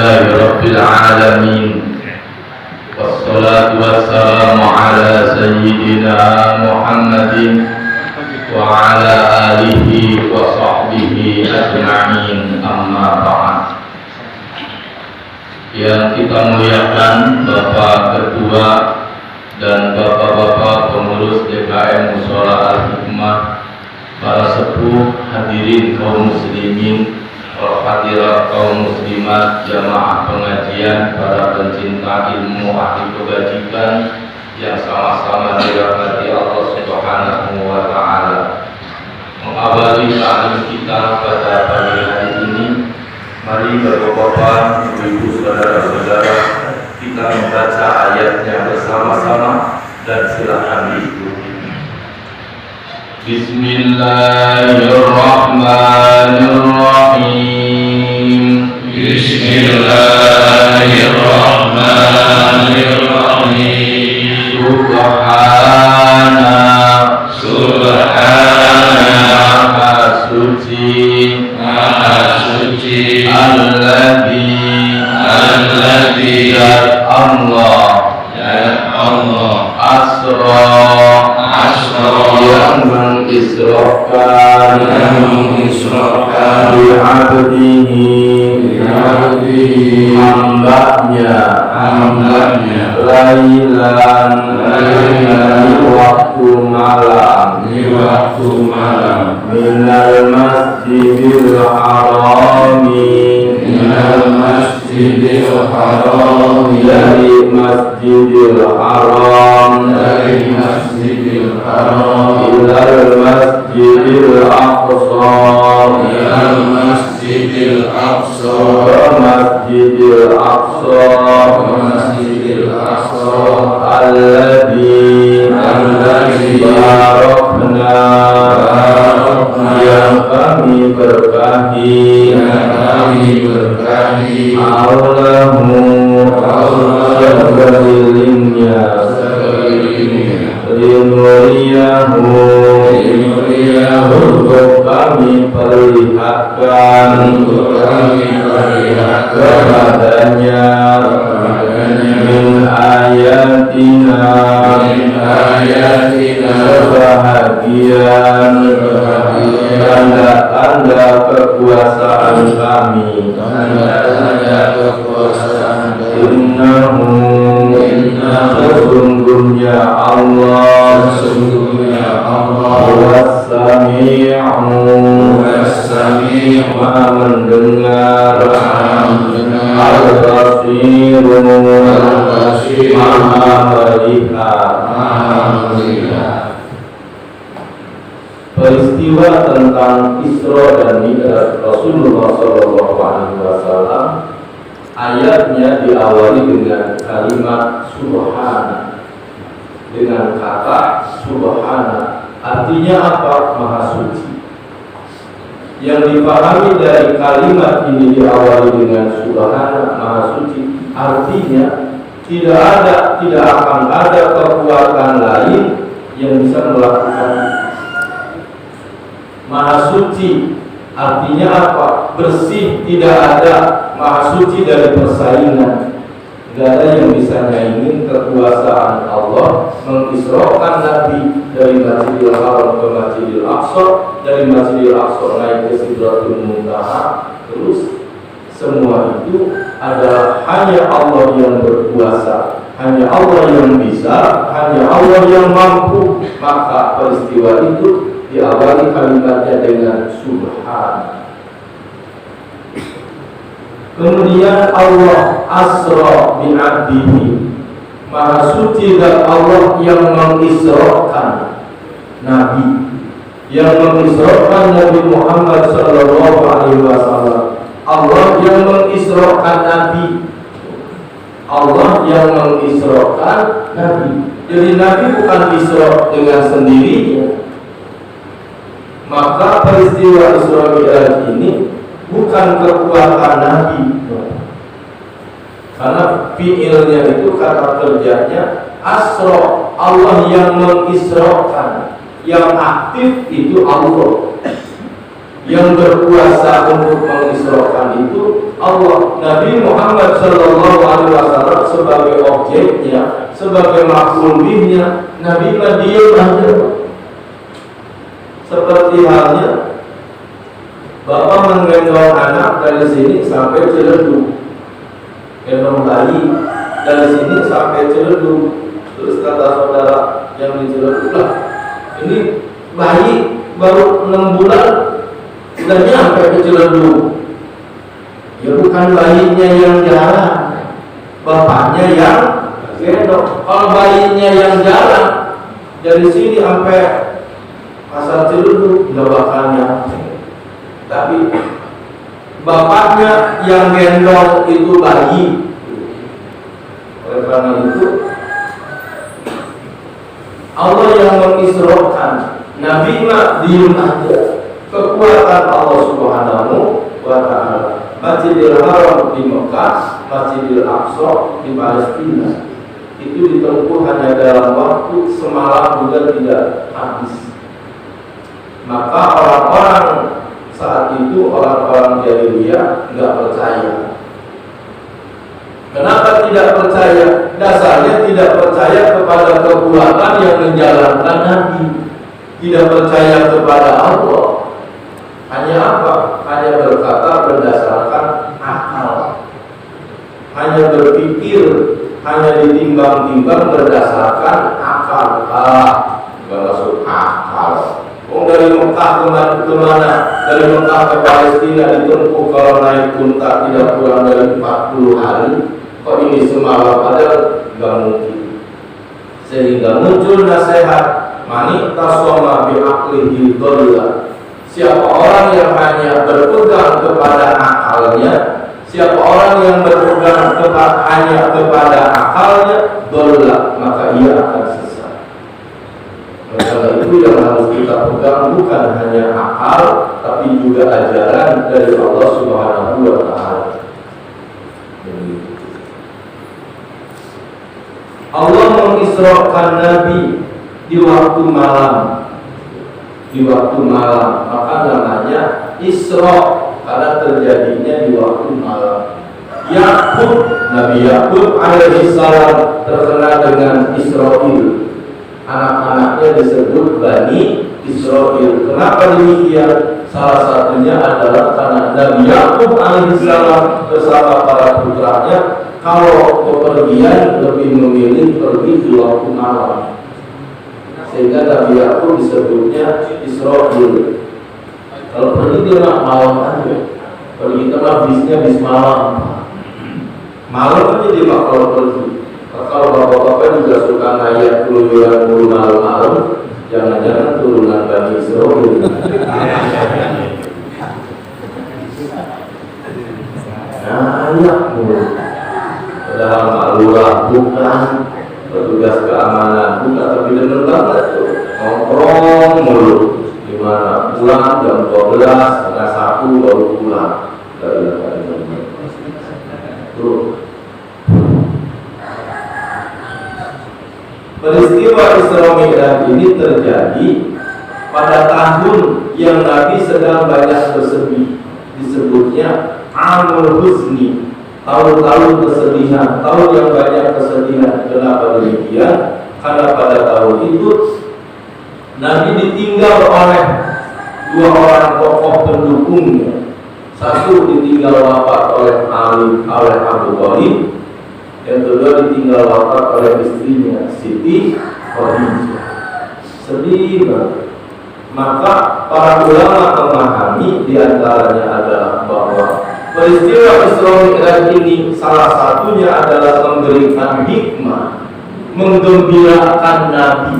Alhamdulillahi Rabbil Alamin. Wassalatu wassalamu ala Sayyidina Muhammadin wa ala alihi wa sahbihi ajma'in, amma ba'd. Yang kita muliakan Bapak Ketua dan Bapak-Bapak pengurus DKM Mushola Al-Hikmah, para sepuh, hadirin kaum muslimin, hadirat kaum muslimat, jamaah pengajian, para pencinta ilmu, ahli kebajikan yang sama-sama dirahmati Allah Subhanahu wa Ta'ala. Mengawali ta'lim kita pada pagi hari ini, mari Bapak-bapak, Ibu, saudara-saudara, kita membaca ayatnya bersama-sama dan silakan diikuti. Bismillahirrahmanirrahim. Bismillahirrahmanirrahim. Subhana Maha suci Alladzi Allah asra yang mengisrokan bi'abdihi hambanya lailan di waktu malam minal masjidil harami dari masjidil haram ilal masjidil aqsa masjidil aqsa alladzi barakna yang kami berkahi Allahu sekelilingnya linuriyahu untuk kami perlihatkan kepadanya min ayatina sebahagian tanda-tanda kekuasaan kami. Innahu sesungguhnya Allah was-sami'u maha mendengar, al-basiru maha melihat. Peristiwa tentang Isra dan Mi'raj Rasulullah SAW, ayatnya diawali dengan kalimat subhana, dengan kata subhana. Artinya apa? Maha suci. Yang dipahami dari kalimat ini diawali dengan subhana, maha suci, artinya tidak akan ada kekuatan lain yang bisa melakukan itu. Maha suci artinya apa? Bersih, tidak ada. Maha suci dari persaingan. Tidak ada yang bisa nyaingin kekuasaan Allah mengisrokan Nabi dari Masjidil Haram ke Masjidil Aqsa, dari Masjidil Aqsa naik ke Sidratul Muntaha. Terus semua itu adalah hanya Allah yang berkuasa, hanya Allah yang bisa, hanya Allah yang mampu. Maka peristiwa itu diawali kalimatnya dengan subhan. Kemudian Allah asra bi'abdihi, maha suci dan Allah yang mengisrokan Nabi, yang mengisrokan Nabi Muhammad sallallahu alaihi wasallam. Allah yang mengisrokan Nabi, Allah yang mengisrokan Nabi. Jadi Nabi bukan isra dengan sendirinya. Maka peristiwa Isra Mi'raj ini bukan kekuatan Nabi, karena fi'ilnya itu, kata kerjanya asra, Allah yang mengisrokan, yang aktif itu Allah. Yang berkuasa untuk mengisrokan itu Allah. Nabi Muhammad SAW sebagai objeknya, sebagai maf'ul bihnya, Nabi diam aja. Seperti halnya bapak menggendong anak dari sini sampai Ciledug, gendong bayi dari sini sampai Ciledug. Terus kata saudara yang di Ciledug, lah ini bayi baru 6 bulan sudah nyampe ke Ciledug. Ya bukan bayinya yang jalan, bapaknya yang gendong. Kalau bayinya yang jalan dari sini sampai pasar Ciledug nggak bakal nyampe. Tapi bapaknya yang gendong itu bayi. Oleh karena itu Allah yang mengisrokan, Nabi mah diem aja. Kekuatan Allah Subhanahu wa Ta'ala. Masjidil Haram di Mekah, Masjidil Aqsa di Palestina, itu ditempuh hanya dalam waktu semalam juga tidak habis. Maka orang-orang saat itu, orang-orang jahiliyah nggak percaya. Kenapa tidak percaya? Dasarnya tidak percaya kepada kekuatan yang menjalankan Nabi, tidak percaya kepada Allah. Hanya apa? Hanya berkata berdasarkan akal, hanya berpikir, hanya ditimbang-timbang berdasarkan akal. Nggak masuk akal. Dari Mekah kemana? Dari Mekah ke Palestina ditempuh kalau naik unta tidak kurang dari 40 hari. Kok ini semalam ada? Nggak mungkin. Sehingga muncul nasihat, mani tasoma bi'aqlihi dhalla. Siapa orang yang hanya berpegang kepada akalnya, siapa orang yang berpegang hanya kepada akalnya, dhalla, maka ia akan sesat. Karena itu yang harus kita pegang bukan hanya akal, tapi juga ajaran dari Allah Subhanahu wa Ta'ala. Allah mengisrokan Nabi di waktu malam. Di waktu malam, maka namanya Isra karena terjadinya di waktu malam. Yakub, Nabi Yakub alaihi salam terkenal dengan Israil. Anak-anaknya disebut Bani Israil. Kenapa demikian? Salah satunya adalah karena Nabi Yakub alaihi salam bersama para putranya kalau bepergian lebih memilih pergi di waktu malam. Sehingga Nabi Yakub disebutnya Israil. Kalau pergi dia malam aja. Pergi kita bisnya bis malam. Malam aja dia kalau pergi. Kalau bapak-bapak juga suka ngayat keluyuran mulu malam-malam, jangan-jangan turunan Bani Israil. Ngayat mulu. Padahal malurah bukan, petugas keamanan bukan, tapi bener banget tuh nongkrong mulu. Gimana pulang jam 12, setengah 1 baru pulang. Tuh. Peristiwa Isra Mi'raj ini terjadi pada tahun yang Nabi sedang banyak bersedih. Disebutnya Amul Huzni, tahun-tahun kesedihan, tahun yang banyak kesedihan. Kenapa demikian? Karena pada tahun itu Nabi ditinggal oleh 2 orang tokoh pendukungnya. Satu ditinggal wafat oleh Abu Thalib, yang kedua ditinggal wafat oleh istrinya Siti Khadijah. Sedih banget. Maka para ulama memahami diantaranya adalah bahwa peristiwa Isra Mi'raj ini salah satunya adalah memberikan hikmah, menggembirakan Nabi.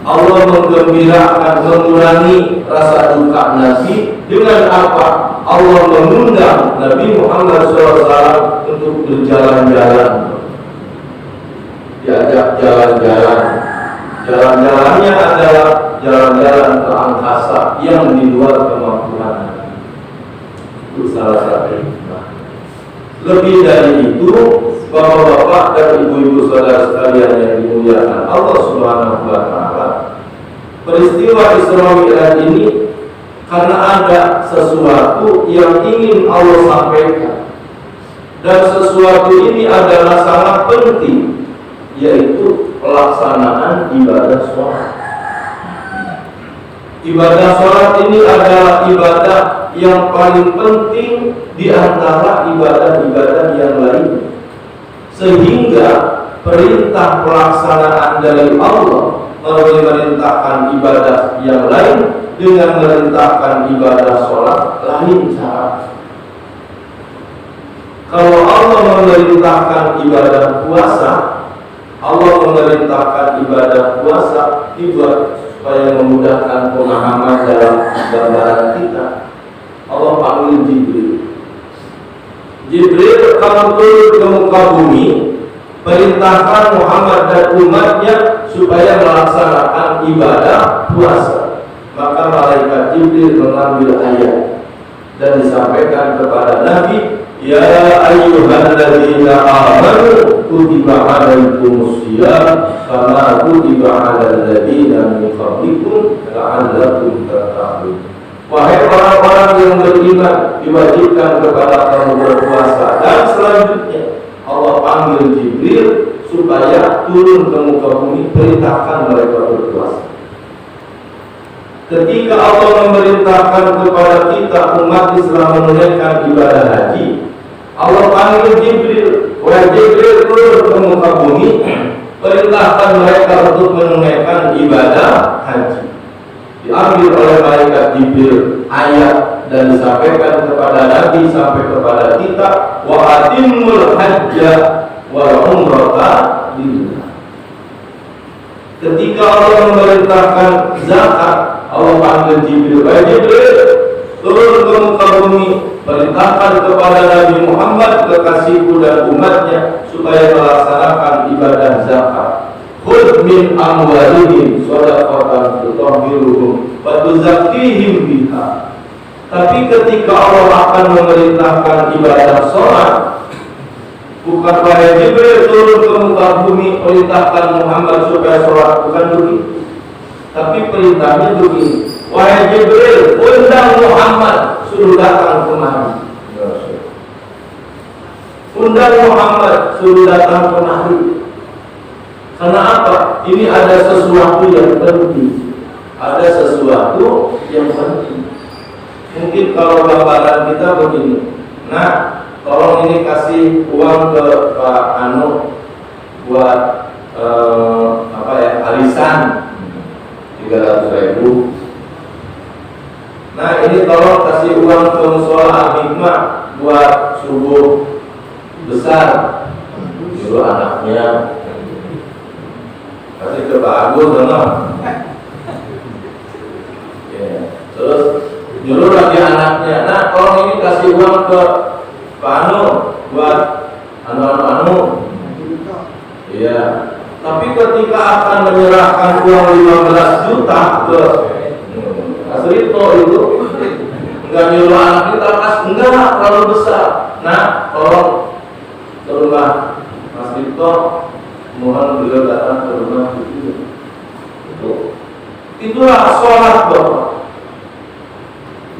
Allah menggembirakan, mengurangi rasa duka Nabi dengan apa? Allah mengundang Nabi Muhammad SAW untuk berjalan-jalan, diajak jalan-jalan. Jalan-jalannya adalah jalan-jalan ke angkasa yang di luar kemampuan. Itu salah satu hikmah. Lebih dari itu, bapak-bapak dan ibu-ibu saudara sekalian yang dimuliakan Allah Subhanahu wa Ta'ala, peristiwa Isra Mi'raj ini karena ada sesuatu yang ingin Allah sampaikan, dan sesuatu ini adalah sangat penting, yaitu pelaksanaan ibadah sholat. Ibadah sholat ini adalah ibadah yang paling penting di antara ibadah-ibadah yang lain, sehingga perintah pelaksanaan dari Allah memerintahkan ibadah yang lain dengan merintahkan ibadah sholat lain cara. Kalau Allah memerintahkan ibadah puasa, Allah memerintahkan ibadah puasa dibuat supaya memudahkan pemahaman dalam gambaran kita. Allah panggil Jibril. Jibril kamu turun ke muka bumi, perintahkan Muhammad dan umatnya supaya melaksanakan ibadah puasa. Maka malaikat Jibril mengambil ayat dan disampaikan kepada Nabi, ya ayyuhalladzina amanu kutiba alaikumus syiyam kama kutiba alal ladzina min qablikum la'allakum tattaqun. Wahai orang-orang yang beriman, diwajibkan kepada kamu berpuasa. Dan selanjutnya Allah panggil Jibril supaya turun ke muka bumi, perintahkan mereka berpuasa. Ketika Allah memerintahkan kepada kita umat Islam menunaikan ibadah haji, Allah panggil Jibril, wahai Jibril turun ke muka bumi, perintahkan mereka untuk menunaikan ibadah haji. Diambil oleh malaikat Jibril ayat dan disampaikan kepada Nabi sampai kepada kita, wa atimul hajja wal umrata lillah. Ketika Allah memerintahkan zakat, Allah panggil Jibril, wahai Jibril turun ke muka bumi, perintahkan kepada Nabi Muhammad kekasihku dan umatnya supaya melaksanakan ibadah zakat. Khudh min amwalihim shadaqatan tutahhiruhum wa tuzakkihim biha. Tapi ketika Allah akan memerintahkan ibadah sholat, bukan wahai Jibril turun ke muka bumi perintahkan Muhammad supaya sholat, bukan begitu. Tapi perintahnya begini, wahai Jibril undang Muhammad suruh datang kemari. Undang Muhammad suruh datang kemari. Karena apa? Ini ada sesuatu yang penting. Ada sesuatu yang penting. Mungkin kalau gambaran kita begini. Nah, tolong ini kasih uang ke Pak Anu buat arisan 300.000. Nah, ini tolong kasih uang ke musola Al-Hikmah buat subuh besar. Dulu anaknya kasih ke Pak Agus, terus nyuruh lagi anaknya, nah tolong ini kasih uang ke Pak Anu buat anu. Iya. Tapi ketika akan menyerahkan uang 15 juta ke Asrito itu enggak nyuruh anak kita kas, enggak terlalu besar. Nah, tolong ke rumah Mas Rito, mohon beliau datang ke rumah itu. Itulah sholat Bapak.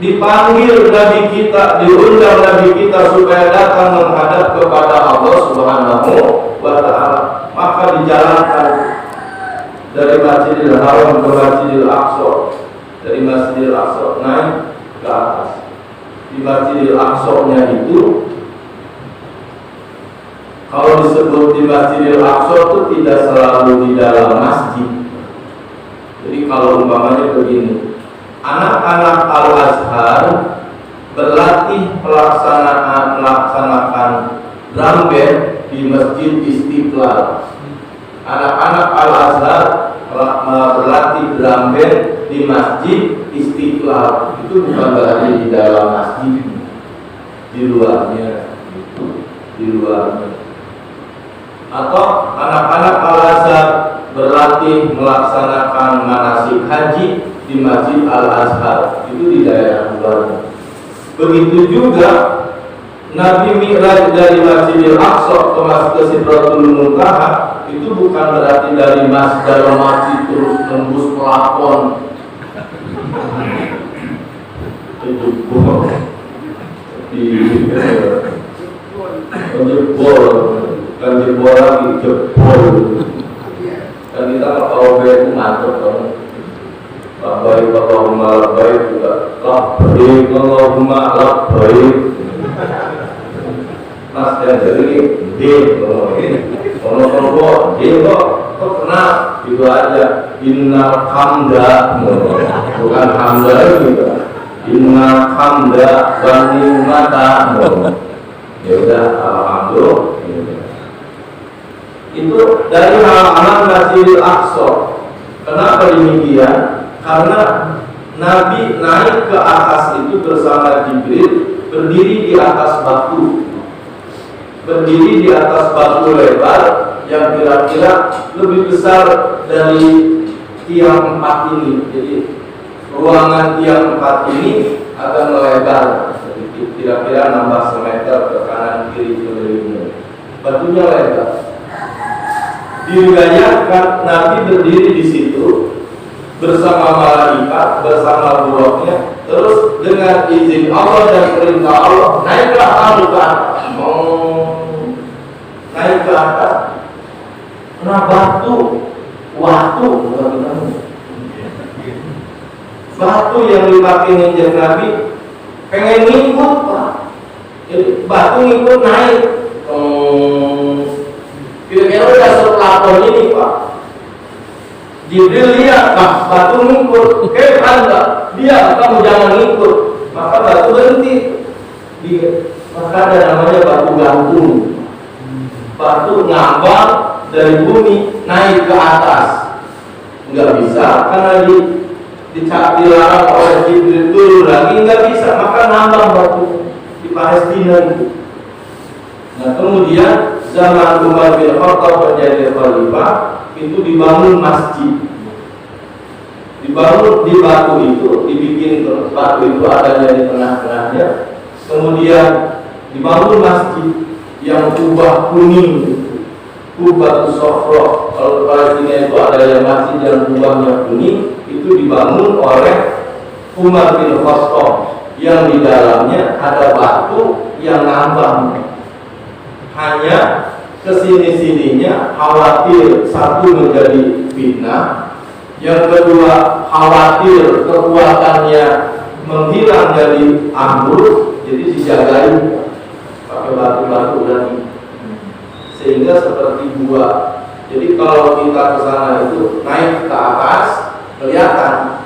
Dipanggil Nabi kita, diundang Nabi kita supaya datang menghadap kepada Allah Subhanahu wa Ta'ala. Maka dijalankan dari Masjidil Haram ke Masjidil Aqsa, dari Masjidil Aqsa naik ke atas. Di Masjidil Aqsa-nya itu, kalau disebut di Masjidil Aqsa itu tidak selalu di dalam masjid. Jadi kalau umpamanya begini, anak-anak Al-Azhar berlatih melaksanakan drum band di Masjid Istiqlal. Anak-anak Al-Azhar berlatih drum band di Masjid Istiqlal. Itu bukan berarti di dalam masjid, di luarnya. Atau anak-anak Al-Azhar berlatih melaksanakan manasik haji di Masjid Al-Azhar, itu di daerah luar. Begitu juga Nabi Mi'raj dari Masjidil Aqsa ke Sidratul Muntaha, itu bukan berarti dari dalam masjid terus tembus plafon. jebol kan jebol lagi jebol kan kita kalau itu ngantuk kan labbaik Allahumma labbaik juga labbaik Allahumma labbaik mas yang jadi kalau D kok pernah itu aja innal hamda bukan hamda gitu innal hamda wa ni'mata ya udah alhamdulillah itu dari halaman Masjidil Aqsa. Kenapa demikian? Karena Nabi naik ke atas itu bersama Jibril, berdiri di atas batu lebar yang kira-kira lebih besar dari tiang 4 ini. Jadi ruangan tiang 4 ini akan melebar sedikit, kira-kira nambah semeter ke kanan kiri sekelilingnya. Batunya lebar. Diriwayatkan Nabi berdiri di situ bersama malaikat, bersama buahnya, terus dengan izin Allah dan perintah Allah naiklah kamu ke atas. Naik ke atas. Nah batu yang dipakai nginjek Nabi pengen ngikut Pak. Jadi batu ngikut naik. Kira-kira udah sepelakon ini Pak. Jibril lihat, batu ngikut. Anda, dia kamu jangan ngikut. Maka batu berhenti. Maka ada namanya batu gantung. Batu ngambang dari bumi naik ke atas. Nggak bisa karena dilarang oleh Jibril turun lagi, nggak bisa. Maka nambang batu di Palestina itu. Nah kemudian zaman Umar bin Khattab menjadi khalifah, itu dibangun masjid. Dibangun di batu itu, dibikin batu itu adanya di tengah-tengahnya. Kemudian dibangun masjid yang kubah kuning, kubah sofro. Kalau Palestina itu ada yang masjid yang kubahnya kuning, itu dibangun oleh Umar bin Khattab, yang di dalamnya ada batu yang ngambang. Hanya kesini-sininya khawatir satu menjadi fitnah, yang kedua khawatir kekuatannya menghilang dari ambruk, jadi dijagain pakai batu-batu tadi sehingga seperti gua. Jadi kalau kita ke sana itu naik ke atas kelihatan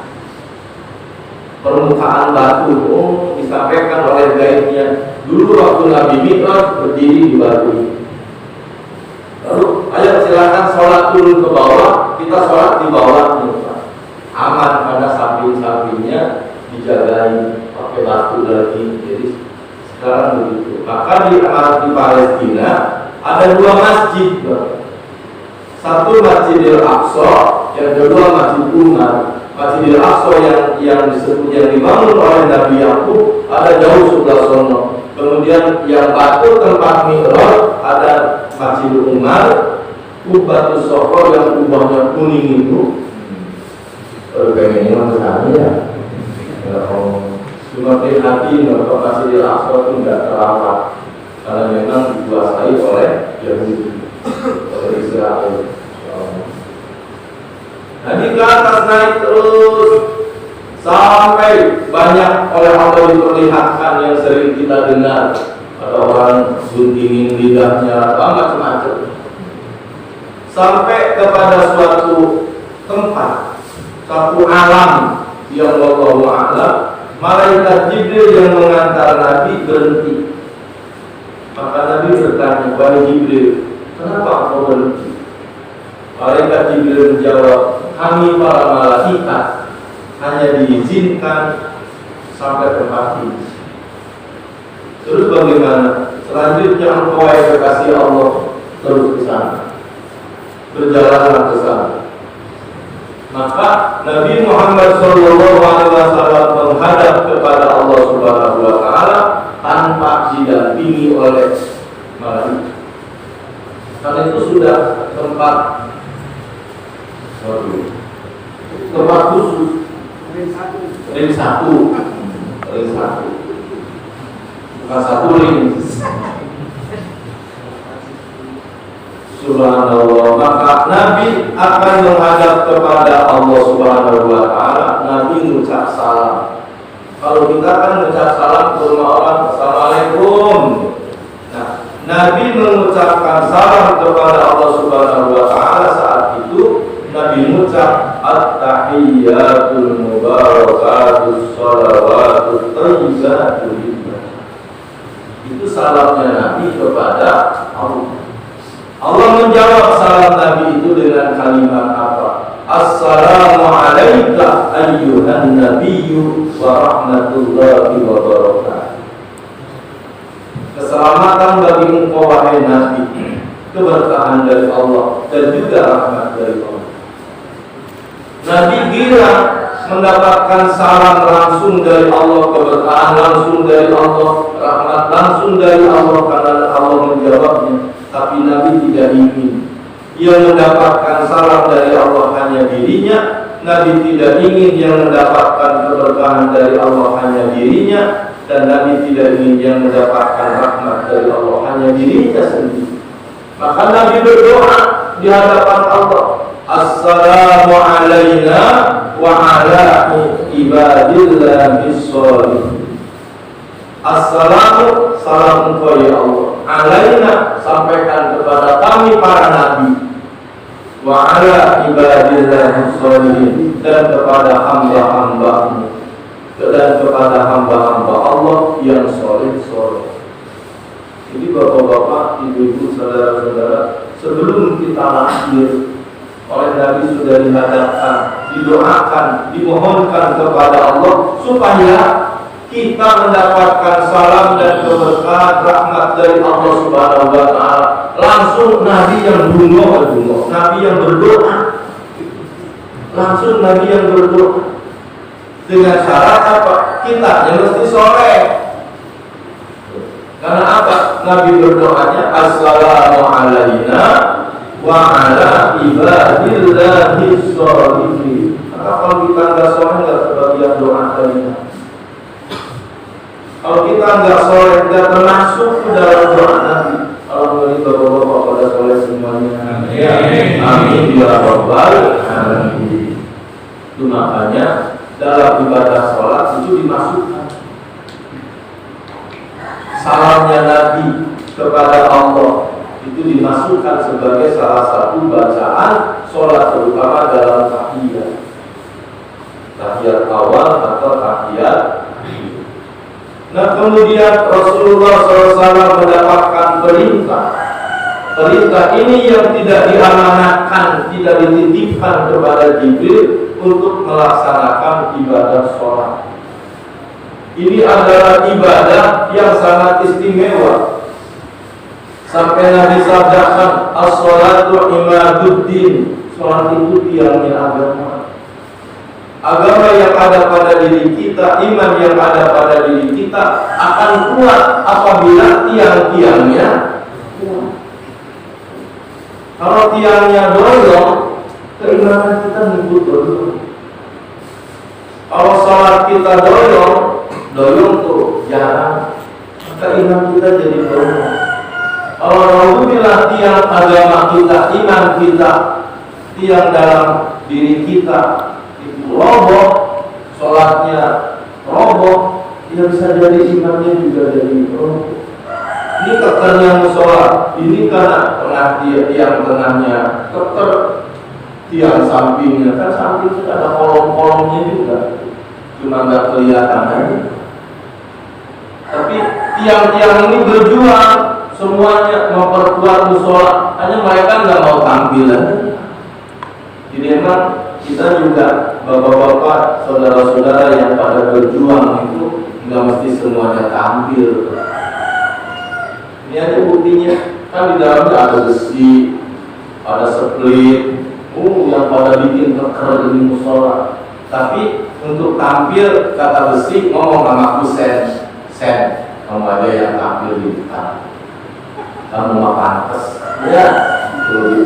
permukaan batu. Disampaikan oleh guide-nya dulu waktu Nabi Mi'raj berdiri di batu ini. Lalu ayo silakan sholat turun ke bawah, kita sholat di bawah aman karena samping-sampingnya dijagain pakai batu lagi. Jadi sekarang begitu. Maka di Palestina ada 2 masjid, satu Masjidil Aqsa, yang kedua Masjid Umar. Masjidil Aqsa yang disebut yang dibangun oleh Nabi Yakub ada jauh sebelah sono. Kemudian yang batu tempat Mi'raj ada Masjid Umar, Kubatus Sofro yang kubahnya kuning itu. Pengennya besar ya. Cuma hati maka Masjidil Aqsa itu tidak terawat karena memang dikuasai oleh Yahudi, oleh Israel. Jadi ke atas naik terus sampai banyak oleh Allah diperlihatkan yang sering kita dengar. Ada orang guntingin lidahnya, macam-macam. Sampai kepada suatu tempat, satu alam yang wallahu a'lam, malaikat Jibril yang mengantar Nabi berhenti. Maka Nabi bertanya, wahai Jibril, kenapa kau berhenti? Malaikat Jibril menjawab, kami para malaikat hanya diizinkan sampai tempat ini. Terus bagaimana? Selanjutnya engkau yang kekasih Allah terus ke sana, berjalanlah ke sana. Maka Nabi Muhammad SAW menghadap kepada Allah Subhanahu Wa Taala tanpa didampingi oleh malaikat. Karena itu sudah tempat khusus. Ring satu ring satu, bukan satu ring. Subhanallah. Maka Nabi akan menghadap kepada Allah Subhanahu wa Ta'ala. Nabi mengucap salam. Kalau kita kan mengucap salam ke rumah orang, Assalamualaikum. Nah, Nabi mengucapkan salam kepada Allah Subhanahu wa Ta'ala. Saat itu Nabi mengucap at-tahiyyatul mubarakatus shalawatut thayyibatul lillah. Itu salamnya Nabi kepada Allah. Allah menjawab salam Nabi itu dengan kalimat apa? Assalamu alayka ayyuhan nabiyyu wa rahmatullahi wa barakatuh. Keselamatan bagi engkau wahai Nabi, keberkahan dari Allah dan juga rahmat dari Allah. Nabi kira mendapatkan salam langsung dari Allah, keberkahan langsung dari Allah, rahmat langsung dari Allah karena Allah menjawabnya. Tapi Nabi tidak ingin yang mendapatkan salam dari Allah hanya dirinya. Nabi tidak ingin yang mendapatkan keberkahan dari Allah hanya dirinya. Dan Nabi tidak ingin yang mendapatkan rahmat dari Allah hanya dirinya sendiri. Maka Nabi berdoa di hadapan Allah, Assalamu alayna wa ala ibadillahis sholihin. Assalamu, salam engkau ya Allah, alaina, sampaikan kepada kami para nabi, wa ala ibadillahis sholihin, dan kepada hamba-hambamu, dan kepada hamba-hamba Allah yang soleh-soleh. Jadi bapak-bapak, ibu-ibu, saudara-saudara, sebelum kita lahir oleh Nabi sudah dihadapkan, didoakan, dimohonkan kepada Allah supaya kita mendapatkan salam dan keberkahan rahmat dari Allah Subhanahu wa Ta'ala. Langsung Nabi yang bungo, Nabi yang berdoa. Langsung Nabi yang berdoa. Dengan syarat apa? Kita yang mesti soleh. Karena apa? Nabi berdoanya Assalamu alayna wa ala ibadillahis sholihin. Maka kalau kita nggak soleh, nggak kebagian doa dari Nabi. Kalau kita nggak soleh, nggak termasuk ke dalam doa Nabi. Alhamdulillah bapak-bapak pada soleh semuanya. Amin. Amin ya rabbal alamin. Itu makanya dalam ibadah sholat itu dimasukkan salamnya Nabi kepada Allah, itu dimasukkan sebagai salah satu bacaan sholat, terutama dalam tahiyat awal atau tahiyat. Nah, kemudian Rasulullah SAW mendapatkan perintah ini yang tidak diamanatkan, tidak dititipkan kepada Jibril untuk melaksanakan ibadah sholat. Ini adalah ibadah yang sangat istimewa. Sampai Nabi sabdakan, as-sholatu imaduddin. Sholat itu tiangnya agama. Agama yang ada pada diri kita, iman yang ada pada diri kita akan kuat apabila tiang-tiangnya kuat. Kalau tiangnya doyong, keimanan kita ngikut doyong. Kalau sholat kita doyong tuh jarang, maka iman kita jadi doyong. Kalau alhamdulillah tiang agama kita, iman kita, tiang dalam diri kita roboh, sholatnya roboh, dia bisa jadi imannya juga jadi roboh. Ini kekernya musola, ini karena tengah tiang tengahnya keker, tiang sampingnya kan samping ada kolom-kolomnya juga, cuma nggak kelihatan aja. Tapi tiang-tiang ini berjuang semuanya memperkuat musola, hanya mereka nggak mau tampil aja. Jadi emang kita juga bapak-bapak, saudara-saudara yang pada berjuang itu nggak mesti semuanya tampil. Ini aja buktinya, kan di dalamnya ada besi, ada split, yang pada bikin keker di musola. Tapi untuk tampil kata besi ngomong sama kusen, kamu aja yang tampil di depan. Kamu mah pantes, ya.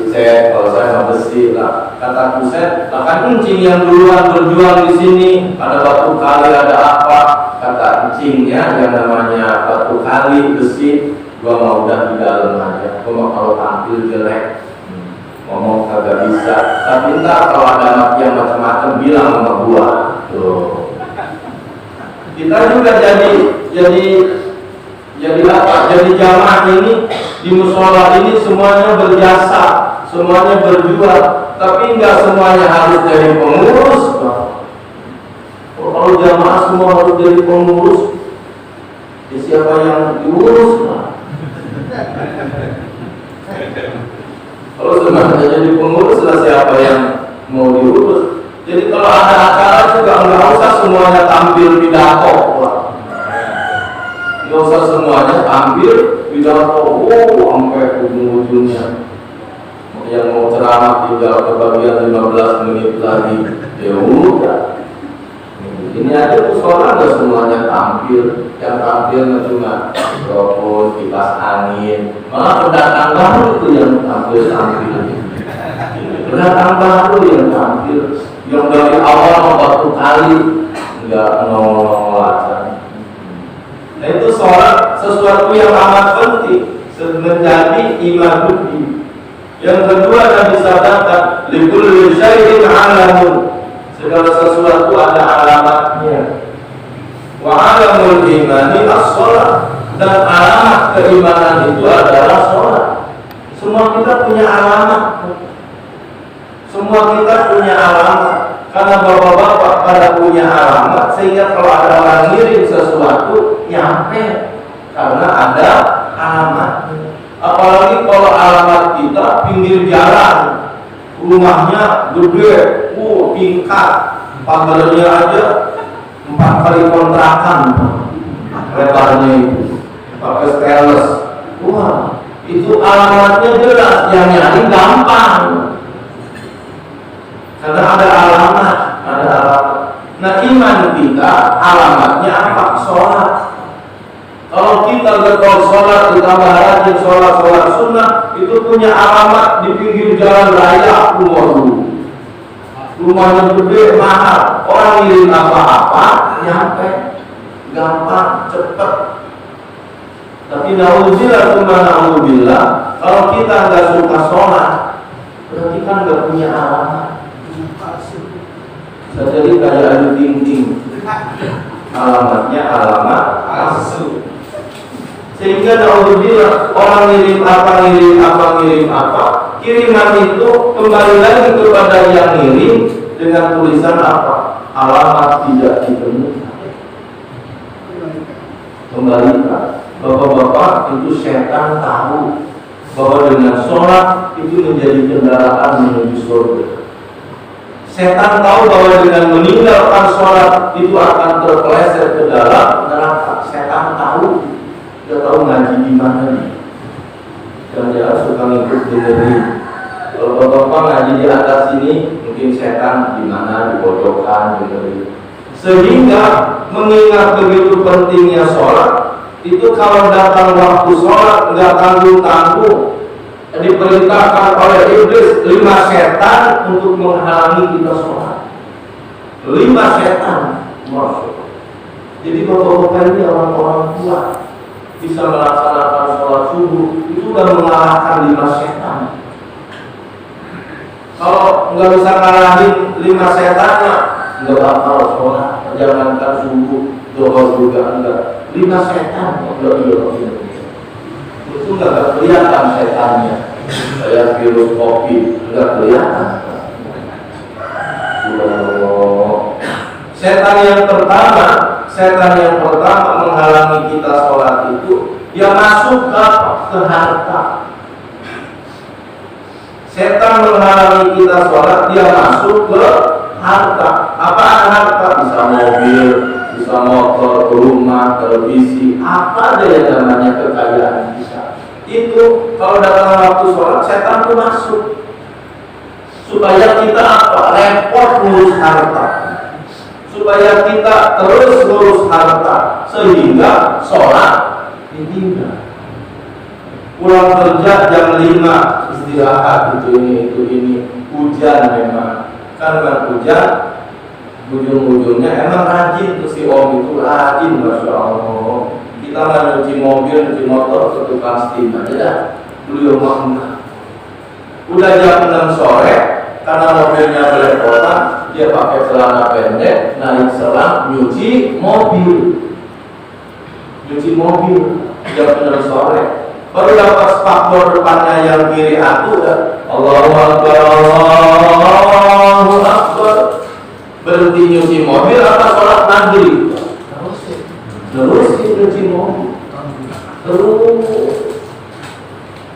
Saya kalau saya mau besi lah, kata kusen, lah kan kencing yang duluan berjuang di sini, ada batu kali, ada apa, kata encingnya yang namanya batu kali besi, gua mau udah di dalam aja, gua mau kalau tampil jelek ngomong kagak bisa, tapi ntar kalau ada maki yang macam-macam bilang sama gua tuh. Kita juga jadi apa? Jadi jamaah ini di musola ini semuanya berjasa, semuanya berjuang, tapi enggak semuanya harus jadi pengurus. Kalau jamaah semua harus jadi pengurus, ya siapa yang diurus? Kalau semuanya jadi pengurus, lah siapa yang mau diurus? Jadi kalau ada acara juga enggak usah semuanya tampil pidato. Nggak usah semuanya tampil pidato, sampai ujung-ujungnya. Yang mau ceramah tinggal kebagian 15 menit lagi, ya udah. Ini aja musola nggak semuanya tampil, yang tampil cuma mikrofon, kipas angin, malah pendatang baru itu yang tampil. Pendatang baru yang tampil, yang dari awal waktu kali nggak nongol aja. Nah itu sholat sesuatu yang amat penting menjadi iman budi. Yang kedua Nabi sabdakan, likulli syai'in 'alamun. Segala sesuatu ada alamatnya. Wa 'alamul imani as-shalah, dan alamat keimanan itu adalah sholat. Semua kita punya alamat. Semua kita punya alamat. Karena bapak-bapak pada punya alamat, sehingga kalau ada orang ngirim sesuatu nyampe karena ada alamat. Apalagi kalau alamat kita pinggir jalan, rumahnya gede, tingkat, pagarnya aja 4 kali kontrakan lebarnya itu, pakai stainless. Wah, itu alamatnya jelas, yang nyari gampang. Karena ada alamat. Nah iman kita alamatnya apa? Sholat. Kalau kita getol sholat, ditambah rajin sholat sunnah, itu punya alamat di pinggir jalan raya. Rumahnya gede, mahal, orang ngirim apa-apa nyampe, gampang, cepet. Tapi na'udzubillah, kalau kita nggak suka sholat, berarti kan nggak punya alamat. Jadi kayak ada ting-ting, alamatnya alamat palsu. Sehingga na'udzubillah, orang ngirim apa, kiriman itu kembali lagi kepada yang ngirim dengan tulisan apa? Alamat tidak ditemukan. Kembalikan. Bapak-bapak, itu setan tahu bahwa dengan sholat itu menjadi kendaraan menuju surga. Setan tahu bahwa dengan meninggalkan sholat itu akan terpeleset ke dalam neraka. Setan tahu. Dia tahu ngaji di mana nih. Dan dia suka ngikut dengerin. Kalau bapak-bapak ngaji di atas ini, mungkin setan di mana, di pojokan dengerin. Sehingga mengingat begitu pentingnya sholat, itu kalau datang waktu sholat nggak tanggung-tanggung, diperintahkan oleh iblis 5 setan untuk menghalangi kita sholat. 5 setan, maksud. Jadi bapak-bapak ini orang-orang tua bisa melaksanakan sholat subuh itu sudah mengalahkan 5 setan. Kalau nggak bisa ngalahin 5 setannya, nggak bakal sholat. Jangankan subuh, doa juga enggak. 5 setan, itu nggak kelihatan setannya. Kayak virus COVID, nggak kelihatan. Setan yang pertama menghalangi kita sholat itu, yang masuk ke harta. Setan menghalangi kita sholat, dia masuk ke harta. Apa harta? Bisa mobil, bisa motor, rumah, televisi, apa aja yang namanya kekayaan bisa. Itu kalau datang waktu sholat, setan itu masuk supaya kita apa? Repot ngurus harta, supaya kita terus ngurus harta, sehingga sholat ditinggal. Pulang kerja jam 5 istirahat, itu ini hujan memang, karena hujan ujung-ujungnya emang rajin tuh si om itu, rajin, Masya Allah. Kita nggak nyuci mobil, nyuci motor ke tukang steam aja dah. Beliau mah enggak. Udah jam 6 sore, karena mobilnya belepotan, dia pakai celana pendek, naik selang, nyuci mobil. Nyuci mobil jam 6 sore. Baru dapat spakbor depannya yang kiri aku, Allahu Akbar, Allahu Akbar. Berhenti nyuci mobil apa sholat maghrib? Terus nyuci mobil. Terus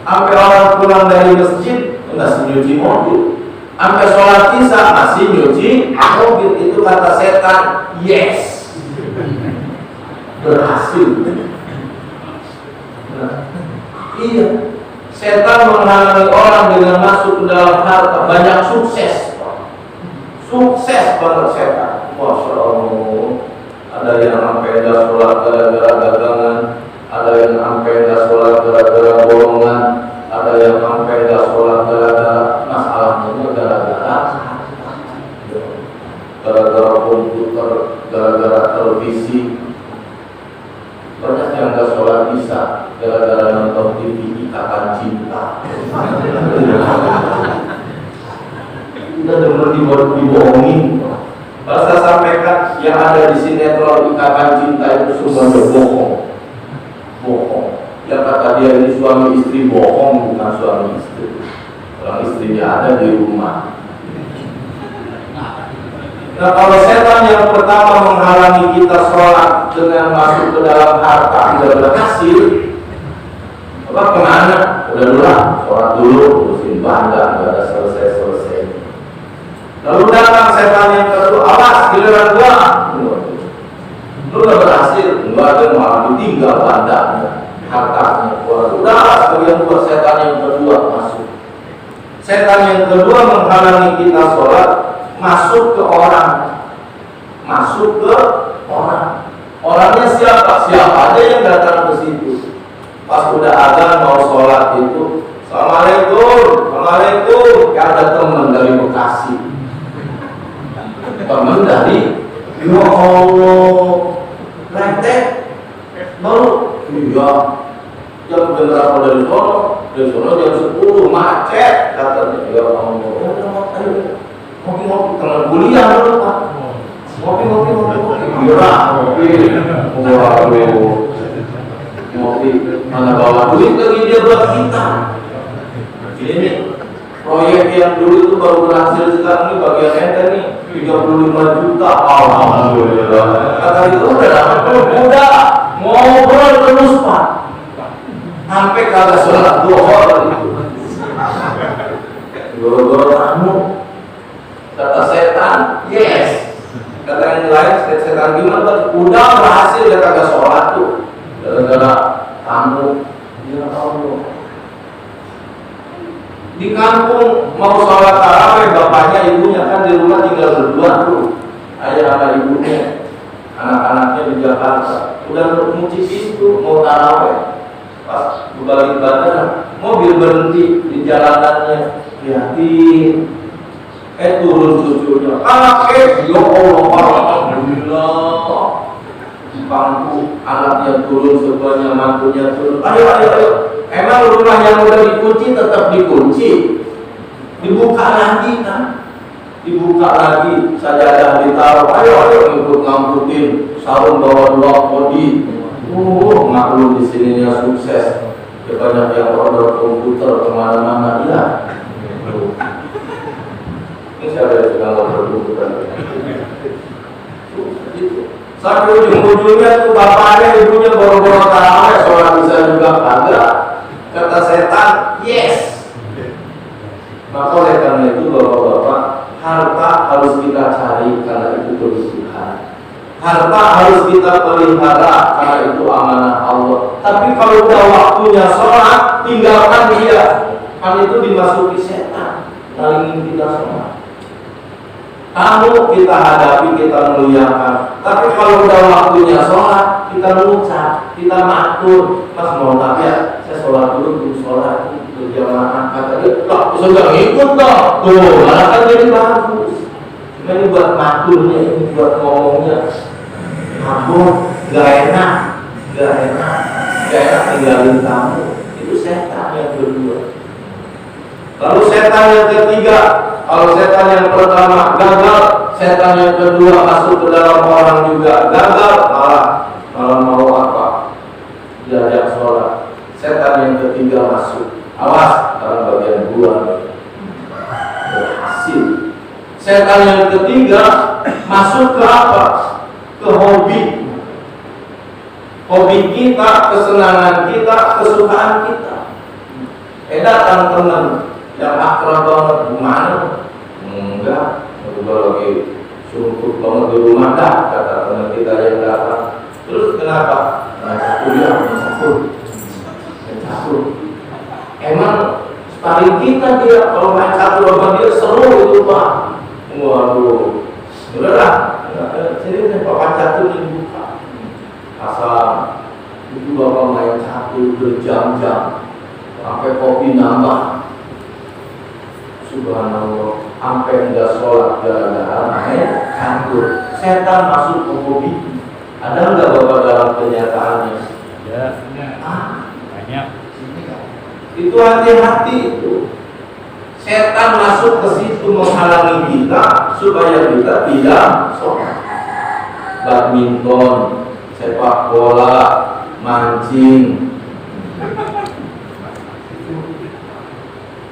sampai orang pulang dari masjid masih nyuci mobil. Sampai sholat isya masih nyuci mobil. Itu kata setan, yes, berhasil. Iya, setan menghalangi orang dengan masuk ke dalam harta. Banyak sukses. Sukses banget setan. Masya Allah. Ada yang sampai dah sholat gara-gara dagangan, ada yang sampai dah sholat gara-gara bolongan, ada yang sampai dah sholat gara-gara masalahnya gara-gara komputer, gara-gara televisi. Banyak yang dah sholat isya gara-gara nonton TV Ikatan Cinta. Udah denger dibohongin. Kalau saya sampaikan yang ada di sinetron Ikatan Cinta itu semuanya bohong. Bohong. Yang kata dia ini suami istri, bohong, bukan suami istri. Orang istrinya ada di rumah. Nah, kalau setan yang pertama menghalangi kita sholat dengan masuk ke dalam harta tidak berhasil, apa kemana? Udah dulu lah, sholat dulu, terusin banda, nggak ada selesai. Lalu datang setan yang kedua, awas giliran gua, lu udah berhasil, enggak ada, malah ditinggal bandanya, hartanya. Udah kalian buat setan yang kedua masuk. Setan yang kedua menghalangi kita sholat, masuk ke orang. Orangnya siapa? Siapa aja yang datang ke situ. Pas udah azan mau sholat itu, Assalamualaikum. Ada teman dari Bekasi. Teman dari, ya Allah, rentek baru, iya. Jam berapa dari sono jam 10 macet, katanya. Ya Allah, ngopi teman kuliah dulu Pak. Ngopi. Ngopi mana bawa duit lagi dia buat kita. Ini proyek yang dulu itu baru berhasil, sekarang ini bagian ente nih 35 juta. Alhamdulillah. Kata itu udah ngobrol terus Pak. Sampai kagak sholat duhur itu. Goro-goro kamu. Kata setan, yes. Kata yang lain, setan gimana? Udah berhasil dia kagak sholat tuh. Gara-gara kamu, ya Allah. Di kampung mau sholat tarawih, bapaknya ibunya kan di rumah tinggal berdua tuh, ayah sama ibunya, anak-anaknya di Jakarta. Udah muci pintu mau tarawih, pas berbalik badan, mobil berhenti di jalanannya, lihatin. Turun cucunya, kakek, ya Allah, alhamdulillah. Bangku anaknya turun, semuanya mantunya turun. Ayo. Emang rumah yang udah dikunci tetap dikunci. Dibuka lagi kan? Dibuka lagi, sajadah ditaruh. Ayo ikut ngamputin sarung bawa 2 kodi. Maklum di sininya sukses. Ya banyak yang order komputer kemana-mana ya. Siapa yang sedang berbuka? Sampai ujung-ujungnya tuh bapaknya ibunya boro-boro tarawih, sholat bisa juga kagak. Kata setan, yes. Maka oleh karena itu bapak-bapak, harta harus kita cari karena itu kebutuhan. Harta harus kita pelihara karena itu amanah Allah. Tapi kalau udah waktunya sholat, tinggalkan dia. Kan itu dimasuki setan, ngalingin kita sholat. Kamu kita hadapi, kita muliakan. Tapi kalau udah waktunya sholat, kita mengucap, kita matur. Mas mau tak ya, saya sholat dulu, sholat berjamaah. Kata dia, lah, bisa gak ikut dong. Tuh, malah kan jadi bagus. Ini buat maturnya, ini buat ngomongnya. Ampun, gak enak tinggalin kamu. Itu setan yang kedua. Lalu setan yang ketiga, kalau setan yang pertama gagal, setan yang kedua masuk ke dalam orang juga gagal, malah mau apa? Diajak sholat. Setan yang ketiga masuk. Awas, dalam bagian gua berhasil. Setan yang ketiga masuk ke apa? Ke hobi. Hobi kita, kesenangan kita, kesukaan kita. Datang teman yang akrab banget, gimana? Enggak, gue lagi suntuk banget di rumah dah, kata teman kita yang datang. Terus kenapa? Main catur. Emang sparring kita dia, kalau main catur sama dia seru itu Pak. Waduh, udahlah, jadi papan catur dibuka. Asal itu bapak main catur berjam-jam, sampai kopi nambah. Subhanallah, sampai enggak sholat gara-gara main catur. Setan masuk ke hobi. Ada enggak bapak dalam kenyataannya? Ya, banyak. Itu hati-hati itu. Setan masuk ke situ menghalangi kita supaya kita tidak sholat. Badminton, sepak bola, mancing.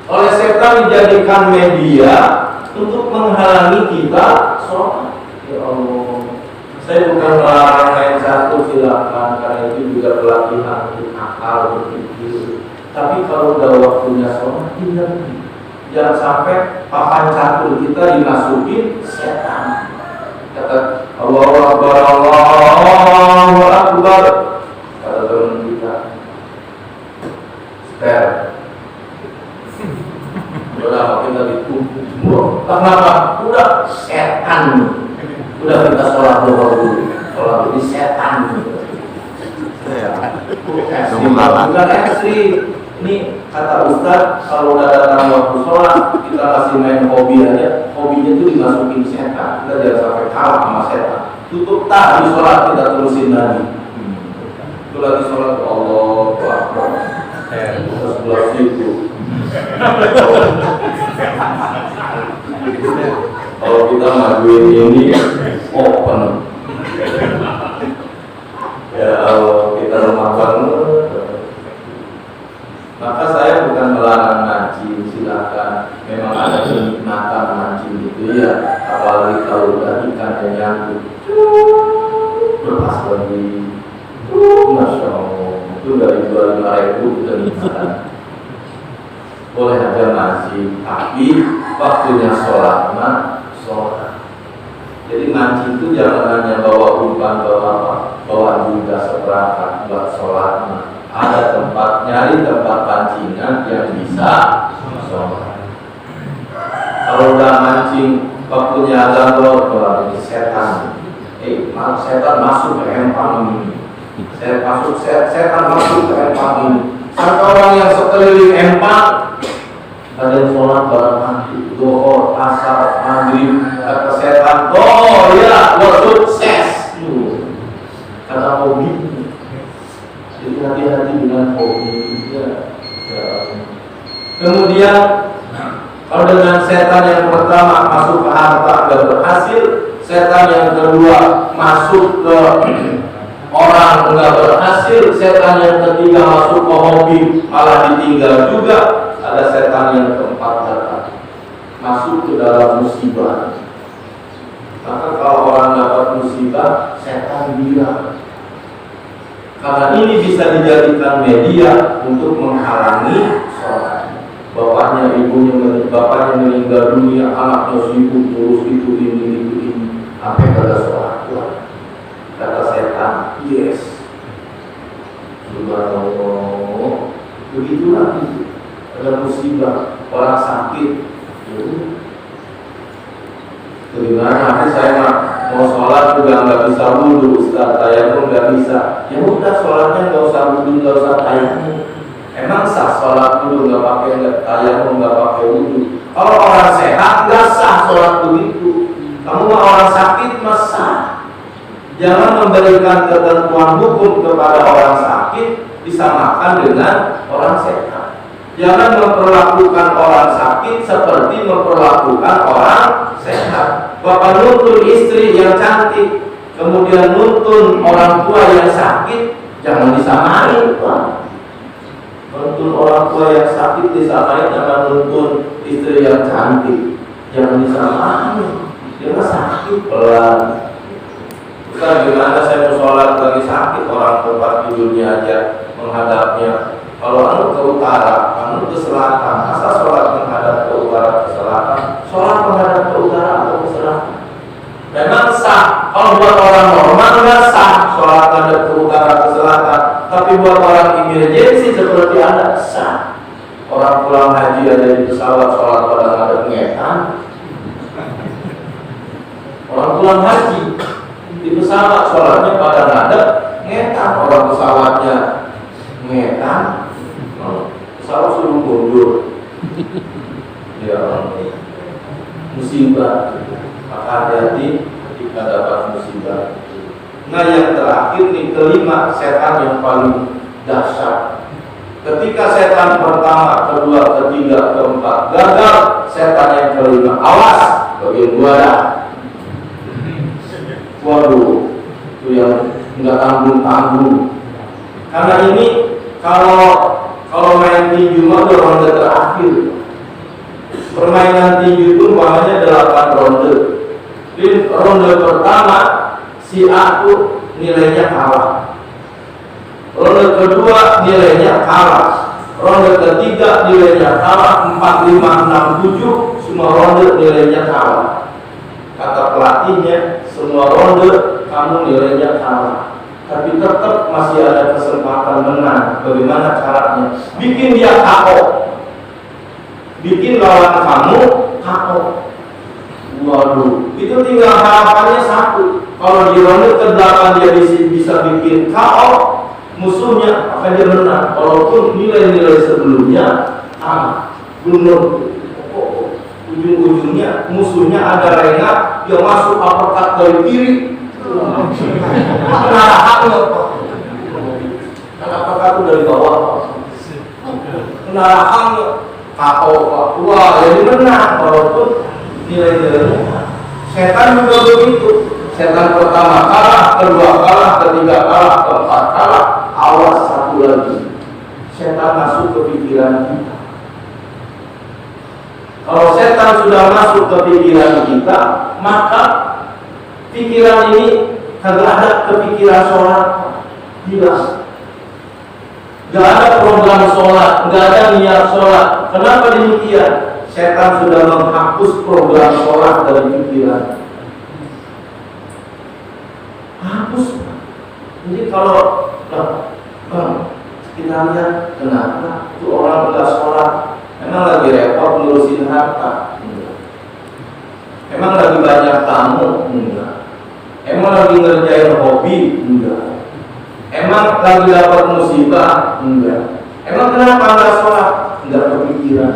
Oleh setan dijadikan media untuk menghalangi kita sholat. Ya Allah, saya bukan melarang main catur, silakan, karena itu juga pelatihan untuk akal berpikir. Tapi kalau udah waktunya sholat, hindari. Jangan sampai papan catur kita dimasukin setan. Kata Allahu Akbar, Allahu Akbar. Kata teman kita, spare. Udah kita ditumpuk. Kenapa? Udah setan. Udah kita sholat dulu. Sholat di setan. Bukan ekstrim. Ini kata Ustaz, kalau udah datang waktu sholat, kita kasih main hobi aja. Hobinya itu dimasukin setan. Kita jangan sampai kalah sama setan. Tutup tak di sholat, kita terusin lagi. Itu lagi sholat, Allah Akbar. Sebelah situ. Kalau kita majuin ini open. Ya Allah, kita lemah banget. Maka saya bukan melarang mancing, silakan. Memang ada kenikmatan mancing gitu ya. Apalagi kalau udah ikannya nyangkut, berpas lagi. Masya Allah, itu dari 25.000 kenikmatan. Boleh aja mancing, tapi waktunya sholat sholat. Jadi mancing itu jangan hanya bawa umpan, bawa juga seperangkat buat sholat. Ada tempat, nyari tempat pancingan yang bisa sholat. Kalau udah mancing waktunya azan doang, ini setan. Setan masuk ke empang ini. Setan masuk ke empang ini. Sampai orang yang sekeliling empang, ada yang sholat bareng mandi, zuhur, asar, maghrib, kata setan, oh ya, lo sukses. Karena hobi. Jadi hati-hati dengan hobi. Kemudian kalau dengan setan yang pertama masuk ke harta dan berhasil, setan yang kedua masuk ke orang enggak berhasil, setan yang ketiga masuk ke hobi malah ditinggal juga, ada setan yang keempat datang masuk ke dalam musibah. Maka kalau orang dapat musibah, setan bilang. Karena ini bisa dijadikan media untuk menghalangi sholat. Bapaknya meninggal dunia, anaknya sibuk terus ini, sampai pada sholat. Kata setan, yes. Subhanallah. Begitulah itu. Ada musibah, orang sakit. Bagaimana? Saya mau sholat juga nggak bisa wudhu, Ustaz. Saya pun nggak bisa. Ya udah, sholatnya nggak usah wudhu, nggak usah tayamum. Emang sah sholat wudhu nggak pakai tayamum, nggak pakai wudhu? Kalau orang sehat nggak sah sholat begitu. Kamu mau orang sakit masa? Jangan memberikan ketentuan hukum kepada orang sakit disamakan dengan orang sehat. Jangan memperlakukan orang sakit seperti memperlakukan orang sehat. Bapak nuntun istri yang cantik, kemudian nuntun orang tua yang sakit, jangan disamain, Pak. Nuntun orang tua yang sakit disamain dengan nuntun istri yang cantik, jangan disamain. Dia mah sakit pelan. Ustaz, gimana saya mau sholat lagi sakit, orang tempat tidurnya aja menghadapnya. Kalau anu ke utara, anu ke selatan, masa sholat menghadap ke utara ke selatan? Sholat menghadap ke utara atau ke selatan? Memang sah. Kalau buat orang normal nggak sah sholat menghadap ke utara ke selatan. Tapi buat orang emergency seperti Anda sah. Orang pulang haji ada di pesawat sholat pada menghadap ngetan. Orang pulang haji di pesawat sholatnya pada menghadap ngetan. Orang pesawatnya ngetan, pesawat suruh mundur. Ya, musibah. Maka hati-hati ketika dapat musibah. Nah, yang terakhir nih, kelima, setan yang paling dahsyat. Ketika setan pertama, kedua, ketiga, keempat gagal, setan yang kelima, awas, bagian gua dah. Waduh, itu yang nggak tanggung-tanggung. Karena ini kalau main tinju mah udah ronde terakhir. Permainan tinju itu umpamanya 8 ronde. Di ronde pertama si A tuh nilainya kalah. Ronde kedua nilainya kalah. Ronde ketiga nilainya kalah. 4, 5, 6, 7 semua ronde nilainya kalah. Kata pelatihnya, semua ronde kamu nilainya kalah, tapi tetap masih ada kesempatan menang. Bagaimana caranya? Bikin dia KO, bikin lawan kamu KO. Waduh, itu tinggal harapannya satu. Kalau di ronde ke-8 dia bisa bikin KO musuhnya, akan dia menang. Walaupun nilai-nilai sebelumnya belum, ujung-ujungnya musuhnya ada rengat, dia masuk uppercut dari kiri. Kena haknya, karena uppercut itu dari bawah. Kena haknya, KO, wah jadi menang. Walaupun nilai-nilainya setan juga begitu. Setan pertama kalah, kedua kalah, ketiga kalah, keempat kalah. Awas satu lagi, setan masuk ke pikiran kita. Kalau setan sudah masuk ke pikiran kita, maka pikiran ini kagak ada kepikiran sholat. Gila, gak ada program sholat, gak ada niat sholat. Kenapa demikian? Setan sudah menghapus program sholat dari pikiran. Hapus. Jadi kalau kita lihat kenapa itu orang gak sholat, emang lagi repot ngurusin harta? Enggak. Emang lagi banyak tamu? Enggak. Emang lagi ngerjain hobi? Enggak. Emang lagi dapat musibah? Enggak. Emang kenapa enggak sholat? Enggak kepikiran.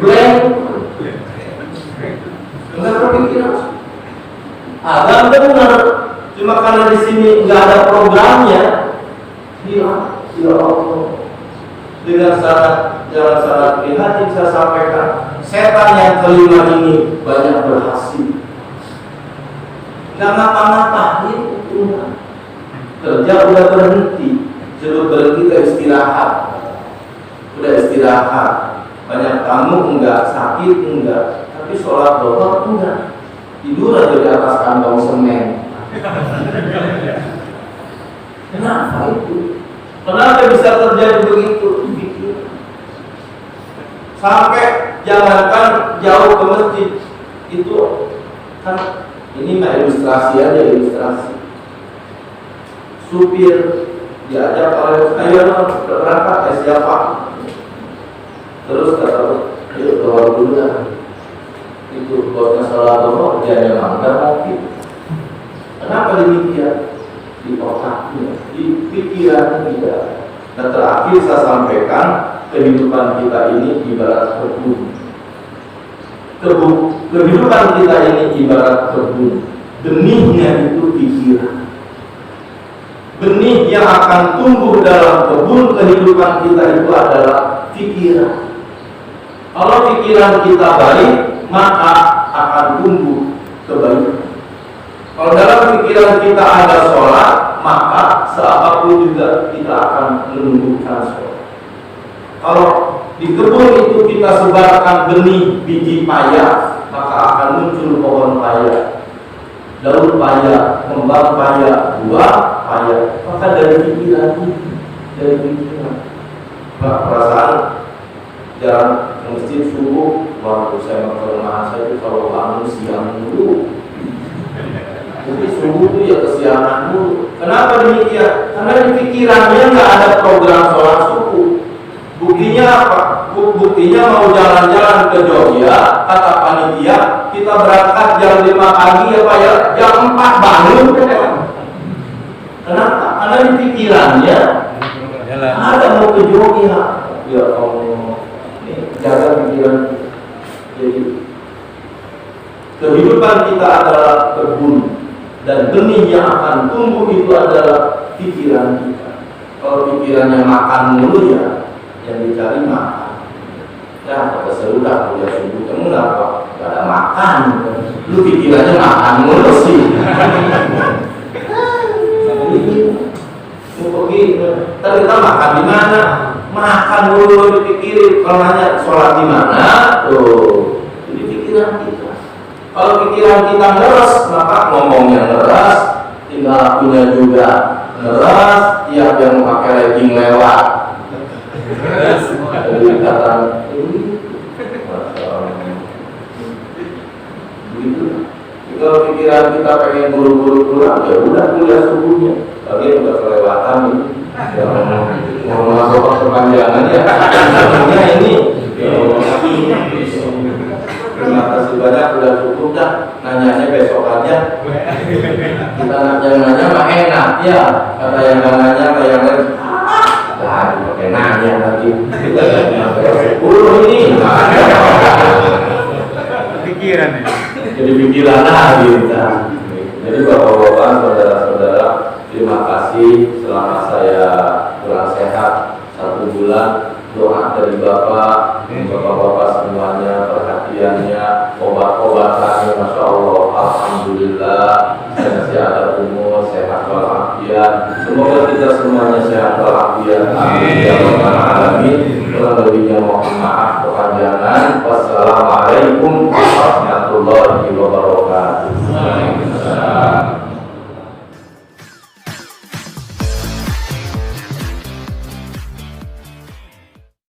Blank. Enggak kepikiran. Agak benar. Cuma karena di sini enggak ada programnya. Gila, ya Allah. Dengan sangat prihatin saya sampaikan, setan yang kelima ini banyak berhasil. Nggak ngapa-ngapain, kerja udah berhenti, suruh berhenti ke istirahat, udah istirahat. Banyak tamu enggak, sakit enggak, tapi sholat doa enggak, tidur aja di atas kantong semen. Kenapa itu? Kenapa bisa terjadi begitu? Sampai jangankan jauh ke masjid, itu kan ini mah ilustrasi aja, ilustrasi. Supir diajak oleh ayo berangkat siapa? Terus kata, ayo keluar dulu lah. Itu bosnya sholat doa, dia ada mangga mungkin. Kenapa demikian? Di otaknya, di pikiran kita. Dan terakhir saya sampaikan, kehidupan kita ini ibarat kebun. Kehidupan kita ini ibarat kebun. Benihnya itu pikiran. Benih yang akan tumbuh dalam kebun kehidupan kita itu adalah pikiran. Kalau pikiran kita baik, maka akan tumbuh kebaikan. Kalau dalam pikiran kita ada sholat, maka seapapun juga kita akan menumbuhkan sholat. Kalau di kebun itu kita sebarkan benih biji paya, maka akan muncul pohon paya, daun paya, kembang paya, buah paya. Maka dari pikiran ini, dari pikiran. Perasaan jalan ke masjid subuh, waktu saya kelemahan saya itu kalau bangun siang dulu. Jadi subuh itu ya kesiangan dulu. Kenapa demikian? Karena di pikirannya nggak ada program sholat subuh. Buktinya apa? Buktinya mau jalan-jalan ke Jogja, kata panitia, kita berangkat jam 5 pagi apa ya, jam 4 bangun. Kenapa? Karena di pikirannya ada mau ke Jogja. Ya Allah, jaga pikiran. Jadi kehidupan kita adalah kebun, dan benih yang akan tumbuh itu adalah pikiran kita. Kalau pikirannya makan mulu ya, yang dicari makan. Ya, kata serudah kuliah subuh, kamu kenapa? Gak ada makan. Lu pikirannya makan mulu sih. Tapi kita makan di mana? Makan dulu dipikirin. Kalau nanya sholat di mana? Tuh, jadi pikiran kita. Kalau pikiran kita ngeres, maka ngomongnya ngeres, tinggal lakunya juga ngeres. Tiap yang pakai legging lewat, jadi kata begitu. Kalau pikiran kita pengen buru-buru pulang, ya udah kuliah subuhnya. Tapi udah kelewatan ini. Mau masuk perpanjangan ya. Sebenarnya ini. Terima kasih banyak, udah cukup dah. Nanyanya besok aja. Kita yang nanya mah enak ya. Kata yang nanya, kata yang lain. Pakai nanya lagi. Kita sampai 10 ini. Pikiran ya. Jadi pikiran lagi kita. Jadi bapak-bapak, saudara-saudara, terima kasih selama saya kurang sehat 1 bulan. Doa dari bapak semuanya, perhatiannya, obat-obatannya, masya Allah, alhamdulillah. Saya masih ada umur, sehat walafiat. Semoga kita semuanya sehat walafiat. Amin ya rabbal alamin. Kurang lebihnya mohon maaf kepanjangan. Wassalamualaikum warahmatullahi wabarakatuh.